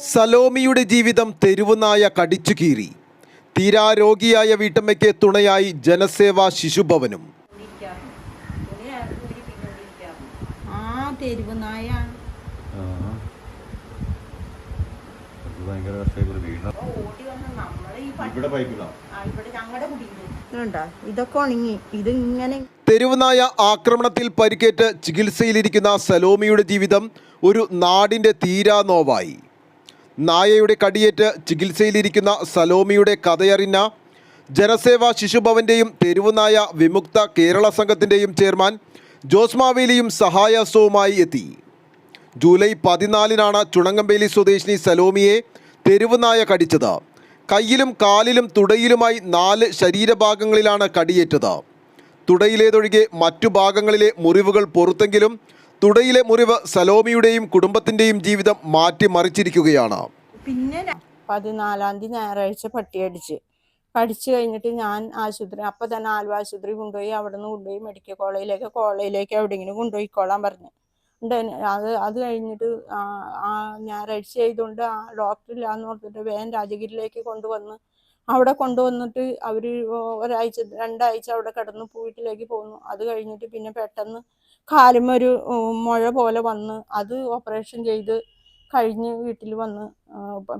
സലോമിയുടെ ജീവിതം തെരുവുനായ കടിച്ചുകീറി. തീരാരോഗിയായ വീട്ടമ്മയ്ക്ക് തുണയായി ജനസേവാ ശിശുഭവനും. തെരുവുനായ ആക്രമണത്തിൽ പരിക്കേറ്റ് ചികിത്സയിലിരിക്കുന്ന സലോമിയുടെ ജീവിതം ഒരു നാടിൻ്റെ തീരാനോവായി. നായയുടെ കടിയേറ്റ് ചികിത്സയിലിരിക്കുന്ന സലോമിയുടെ കഥയറിഞ്ഞ ജനസേവാ ശിശുഭവൻ്റെയും തെരുവുനായ വിമുക്ത കേരള സംഘത്തിൻ്റെയും ചെയർമാൻ ജോസ് മാവേലിയും സഹായഹസ്തവുമായി എത്തി. ജൂലൈ 14-നാണ് ചുണങ്ങമ്പേലി സ്വദേശിനി സലോമിയെ തെരുവുനായ കടിച്ചത്. കയ്യിലും കാലിലും തുടയിലുമായി 4 ശരീരഭാഗങ്ങളിലാണ് കടിയേറ്റത്. തുടയിലേതൊഴികെ മറ്റു ഭാഗങ്ങളിലെ മുറിവുകൾ പുറത്തെങ്കിലും തുടയിലെ മുറിവ് സലോമിയുടെയും കുടുംബത്തിൻ്റെയും ജീവിതം മാറ്റിമറിച്ചിരിക്കുകയാണ്. പിന്നെ 14-ാം തീയതി ഞായറാഴ്ച കടിച്ചു കഴിഞ്ഞിട്ട് ഞാൻ ആശുപത്രി അപ്പം തന്നെ ആലുവ ആശുപത്രി കൊണ്ടുപോയി. അവിടെ നിന്ന് കൊണ്ടുപോയി മെഡിക്കൽ കോളേജിലേക്ക് എവിടെയെങ്കിലും കൊണ്ടുപോയിക്കോളാൻ പറഞ്ഞു. അത് കഴിഞ്ഞിട്ട് ഞായറാഴ്ച ചെയ്തുകൊണ്ട് ഡോക്ടറില്ലാന്ന് ഓർത്തിട്ട് വേഗം രാജഗിരിയിലേക്ക് അവിടെ കൊണ്ടുവന്നിട്ട് അവർ 2 ആഴ്ച അവിടെ കിടന്നു വീട്ടിലേക്ക് പോന്നു. അത് കഴിഞ്ഞിട്ട് പിന്നെ പെട്ടെന്ന് കാലുമൊരു മുഴ പോലെ വന്ന് അത് ഓപ്പറേഷൻ ചെയ്ത് കഴിഞ്ഞ് വീട്ടിൽ വന്ന്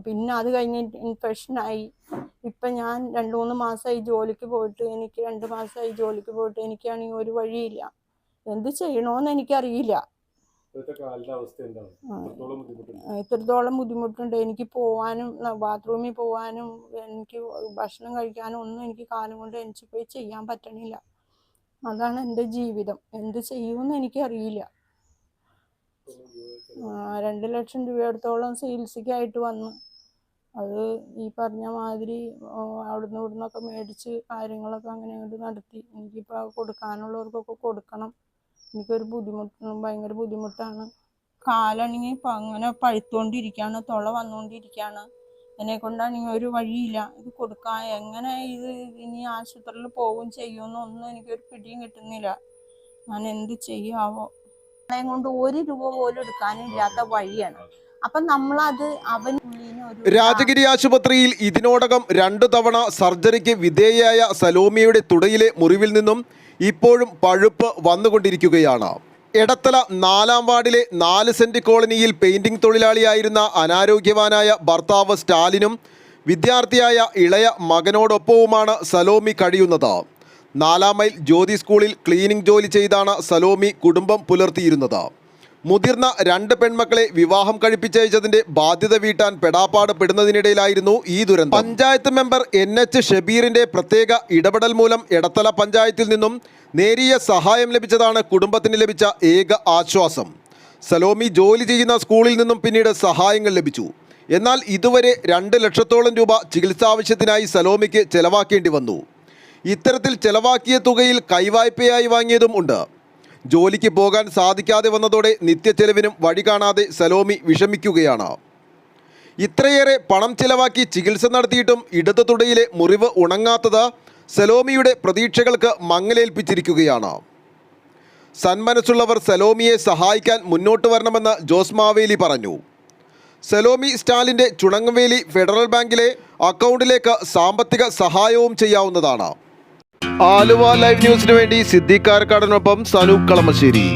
പിന്നെ അത് കഴിഞ്ഞ് ഇൻഫെക്ഷനായി. ഇപ്പം ഞാൻ 2-3 മാസമായി ജോലിക്ക് പോയിട്ട് എനിക്കാണെങ്കിൽ ഒരു വഴിയില്ല. എന്ത് ചെയ്യണമെന്ന് എനിക്കറിയില്ല. ഇത്രത്തോളം ബുദ്ധിമുട്ടുണ്ട്. എനിക്ക് പോവാനും ബാത്റൂമിൽ പോവാനും എനിക്ക് ഭക്ഷണം കഴിക്കാനും ഒന്നും എനിക്ക് കാലം കൊണ്ട് എനിക്ക് പോയി ചെയ്യാൻ പറ്റണില്ല. അതാണ് എൻ്റെ ജീവിതം. എന്ത് ചെയ്യുമെന്ന് എനിക്കറിയില്ല. 2 ലക്ഷം രൂപയോടത്തോളം ചികിത്സയ്ക്കായിട്ട് വന്നു. അത് ഈ പറഞ്ഞ മാതിരി അവിടുന്ന് ഇവിടുന്നൊക്കെ മേടിച്ച് കാര്യങ്ങളൊക്കെ അങ്ങനെ നടത്തി. എനിക്കിപ്പോൾ കൊടുക്കാനുള്ളവർക്കൊക്കെ കൊടുക്കണം. എനിക്കൊരു ഭയങ്കര ബുദ്ധിമുട്ടാണ്. കാലാണെങ്കിൽ ഇപ്പം അങ്ങനെ പഴുത്തുകൊണ്ടിരിക്കുകയാണ്, തുള വന്നുകൊണ്ടിരിക്കുകയാണ്. എന്നെ കൊണ്ടാണെങ്കിൽ ഒരു വഴിയില്ല. ഇത് കൊടുക്കാൻ എങ്ങനെ ഇത് ഇനി ആശുപത്രിയിൽ പോവുകയും ചെയ്യുമെന്നൊന്നും എനിക്കൊരു പിടിയും കിട്ടുന്നില്ല. ഞാൻ എന്ത് ചെയ്യാവോ? നമ്മളെ കൊണ്ട് 1 രൂപ പോലും എടുക്കാനില്ലാത്ത വഴിയാണ്. അപ്പം നമ്മളത് രാജഗിരി ആശുപത്രിയിൽ ഇതിനോടകം 2 തവണ സർജറിക്ക് വിധേയയായ സലോമിയുടെ തുടയിലെ മുറിവിൽ നിന്നും ഇപ്പോഴും പഴുപ്പ് വന്നുകൊണ്ടിരിക്കുകയാണ്. എടത്തല 4-ാം വാർഡിലെ 4 സെന്റ് കോളനിയിൽ പെയിന്റിംഗ് തൊഴിലാളിയായിരുന്ന അനാരോഗ്യവാനായ ഭർത്താവ് സ്റ്റാലിനും വിദ്യാർത്ഥിയായ ഇളയ മകനോടൊപ്പവുമാണ് സലോമി കഴിയുന്നത്. 4-ാം മൈൽ ജ്യോതി സ്കൂളിൽ ക്ലീനിംഗ് ജോലി ചെയ്താണ് സലോമി കുടുംബം പുലർത്തിയിരുന്നത്. മുതിർന്ന 2 പെൺമക്കളെ വിവാഹം കഴിപ്പിച്ചയച്ചതിന്റെ ബാധ്യത വീട്ടാൻ പെടാപ്പാട് പെടുന്നതിനിടയിലായിരുന്നു ഈ ദുരന്തം. പഞ്ചായത്ത് മെമ്പർ NH ഷബീറിന്റെ പ്രത്യേക ഇടപെടൽ മൂലം എടത്തല പഞ്ചായത്തിൽ നിന്നും നേരിയ സഹായം ലഭിച്ചതാണ് കുടുംബത്തിന് ലഭിച്ച ഏക ആശ്വാസം. സലോമി ജോലി ചെയ്യുന്ന സ്കൂളിൽ നിന്നും പിന്നീട് സഹായങ്ങൾ ലഭിച്ചു. എന്നാൽ ഇതുവരെ 2 ലക്ഷത്തോളം രൂപ ചികിത്സാവശ്യത്തിനായി സലോമിക്ക് ചെലവാക്കേണ്ടി വന്നു. ഇത്തരത്തിൽ ചെലവാക്കിയ തുകയിൽ കൈവായ്പയായി വാങ്ങിയതും ഉണ്ട്. ജോലിക്ക് പോകാൻ സാധിക്കാതെ വന്നതോടെ നിത്യച്ചെലവിനും വഴി കാണാതെ സലോമി വിഷമിക്കുകയാണ്. ഇത്രയേറെ പണം ചിലവാക്കി ചികിത്സ നടത്തിയിട്ടും ഇടതു തുടയിലെ മുറിവ് ഉണങ്ങാത്തത് സലോമിയുടെ പ്രതീക്ഷകൾക്ക് മങ്ങലേൽപ്പിച്ചിരിക്കുകയാണ്. സന്മനസ്സുള്ളവർ സലോമിയെ സഹായിക്കാൻ മുന്നോട്ട് വരണമെന്ന് ജോസ് മാവേലി പറഞ്ഞു. സലോമി സ്റ്റാലിൻ്റെ ചുണങ്ങവേലി ഫെഡറൽ ബാങ്കിലെ അക്കൗണ്ടിലേക്ക് സാമ്പത്തിക സഹായവും ചെയ്യാവുന്നതാണ്. ആലുവ ലൈവ് ന്യൂസിനു വേണ്ടി സിദ്ദീഖ് കാരക്കാടിനൊപ്പം സനൂപ് കളമശ്ശേരി.